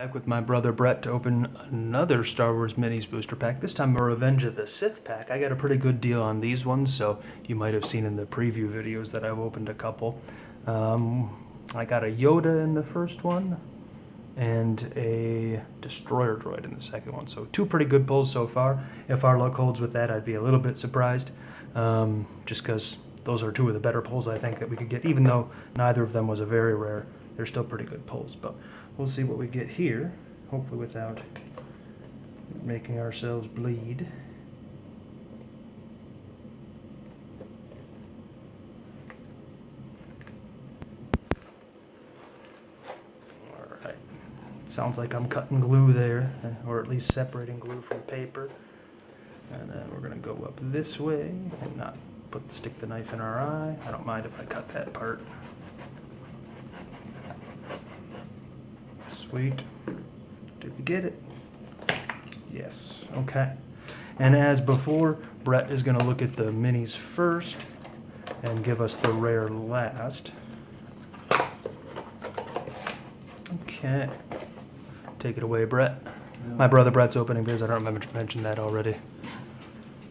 Back with my brother Brett to open another Star Wars Minis booster pack. This time a Revenge of the Sith pack. I got a pretty good deal on these ones, so you might have seen in the preview videos that I've opened a couple. I got a Yoda in the first one and a Destroyer droid in the second one. So two pretty good pulls so far. If our luck holds with that, I'd be a little bit surprised, just because those are two of the better pulls I think that we could get. Even though neither of them was a very rare, they're still pretty good pulls. But we'll see what we get here, hopefully without making ourselves bleed. Alright, sounds like I'm cutting glue there, or at least separating glue from paper. And then we're going to go up this way and not stick the knife in our eye. I don't mind if I cut that part. Sweet. Did we get it? Yes. Okay. And as before, Brett is going to look at the minis first and give us the rare last. Okay. Take it away, Brett. My brother Brett's opening videos. I don't remember to mention that already.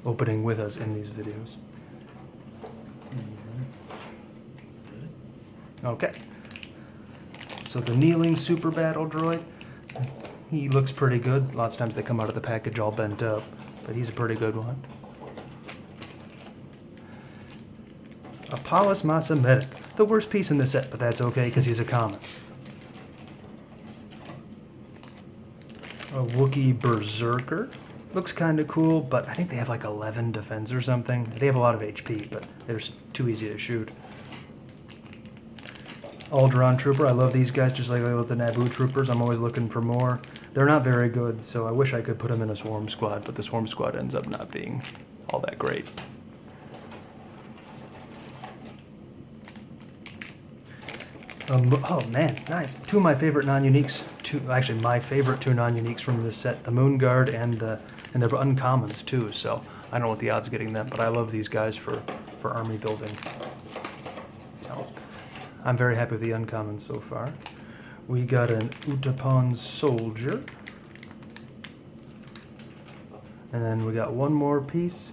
Opening with us in these videos. Okay. So the kneeling super battle droid, he looks pretty good. Lots of times they come out of the package all bent up, but he's a pretty good one. Apollos Massa Medic, the worst piece in the set, but that's okay because he's a common. A Wookiee Berserker, looks kind of cool, but I think they have like 11 defense or something. They have a lot of HP, but they're too easy to shoot. Alderaan Trooper, I love these guys just like I love the Naboo Troopers. I'm always looking for more. They're not very good, so I wish I could put them in a Swarm Squad, but the Swarm Squad ends up not being all that great. Oh man, nice. Two of my favorite non-uniques, actually my favorite two non-uniques from this set, the Moon Guard and they're uncommons too, so I don't know what the odds of getting them, but I love these guys for army building. So I'm very happy with the uncommons so far. We got an Utapau Soldier. And then we got one more piece.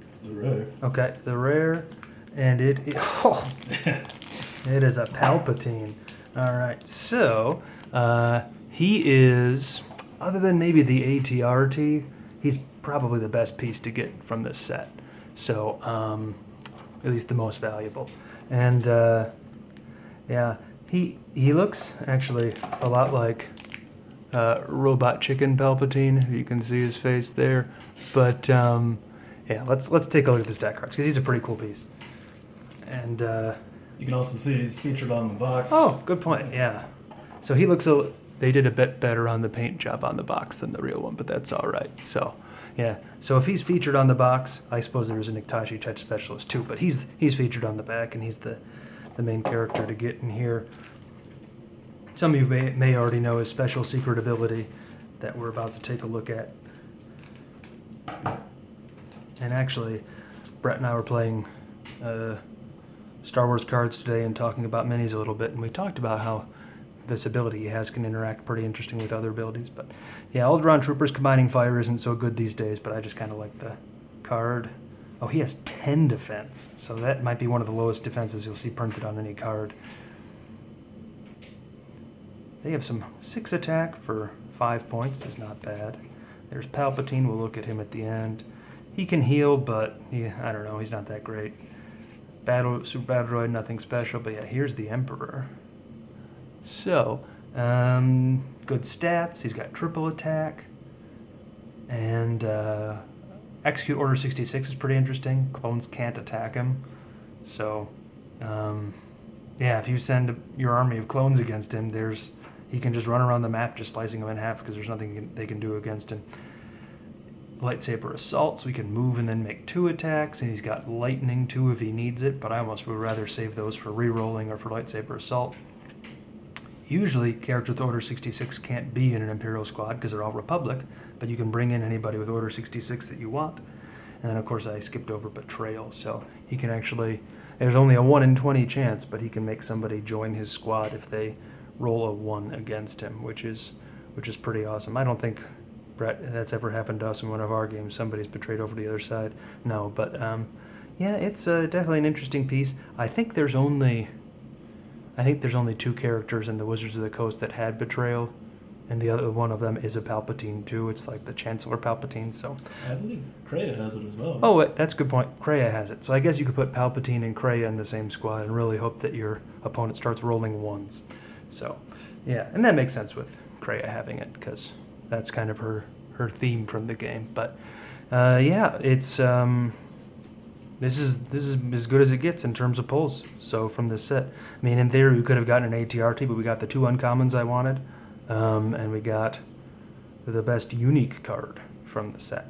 It's the rare. Okay, the rare. And it is a Palpatine. Alright, so he is, other than maybe the ATRT, he's probably the best piece to get from this set. So, at least the most valuable. And yeah, he looks actually a lot like Robot Chicken Palpatine. You can see his face there. But yeah, let's take a look at this deck because he's a pretty cool piece. And you can also see he's featured on the box. Oh, good point. Yeah. So he looks they did a bit better on the paint job on the box than the real one, but that's all right. So yeah. So if he's featured on the box, I suppose there's a Niktashi Touch Specialist too, but he's featured on the back, and he's the main character to get in here. Some of you may already know his special secret ability that we're about to take a look at. And actually, Brett and I were playing Star Wars cards today and talking about minis a little bit, and we talked about how this ability he has can interact pretty interesting with other abilities. But yeah, Alderaan Troopers combining fire isn't so good these days, but I just kind of like the card. Oh, he has 10 defense, so that might be one of the lowest defenses you'll see printed on any card. They have some 6 attack for 5 points, is not bad. There's Palpatine, we'll look at him at the end. He can heal, but I don't know, he's not that great. Super Battle Droid, nothing special, but yeah, here's the Emperor. So, good stats, he's got triple attack, and Execute Order 66 is pretty interesting. Clones can't attack him. So, yeah, if you send your army of clones against him, he can just run around the map just slicing them in half because there's nothing they can do against him. Lightsaber Assault, so he can move and then make 2 attacks, and he's got Lightning too if he needs it, but I almost would rather save those for re-rolling or for Lightsaber Assault. Usually, characters with Order 66 can't be in an Imperial squad because they're all Republic, but you can bring in anybody with Order 66 that you want. And then, of course, I skipped over Betrayal, so he can actually, there's only a 1 in 20 chance, but he can make somebody join his squad if they roll a 1 against him, which is which is pretty awesome. I don't think, Brett, that's ever happened to us in one of our games. Somebody's betrayed over to the other side. No, but yeah, it's definitely an interesting piece. I think there's only 2 characters in the Wizards of the Coast that had betrayal, and the other one of them is a Palpatine too. It's like the Chancellor Palpatine. So I believe Kreia has it as well. oh, that's a good point. Kreia has it. So I guess you could put Palpatine and Kreia in the same squad and really hope that your opponent starts rolling ones. So yeah, and that makes sense with Kreia having it because that's kind of her theme from the game. But yeah, it's this is as good as it gets in terms of pulls. So from this set, I mean, in theory, we could have gotten an ATRT, but we got the 2 uncommons I wanted, and we got the best unique card from the set.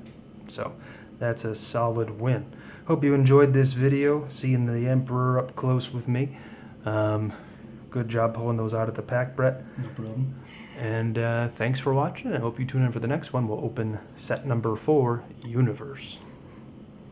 So that's a solid win. Hope you enjoyed this video, seeing the Emperor up close with me. Good job pulling those out of the pack, Brett. No problem. And thanks for watching. I hope you tune in for the next one. We'll open set number 4, Universe.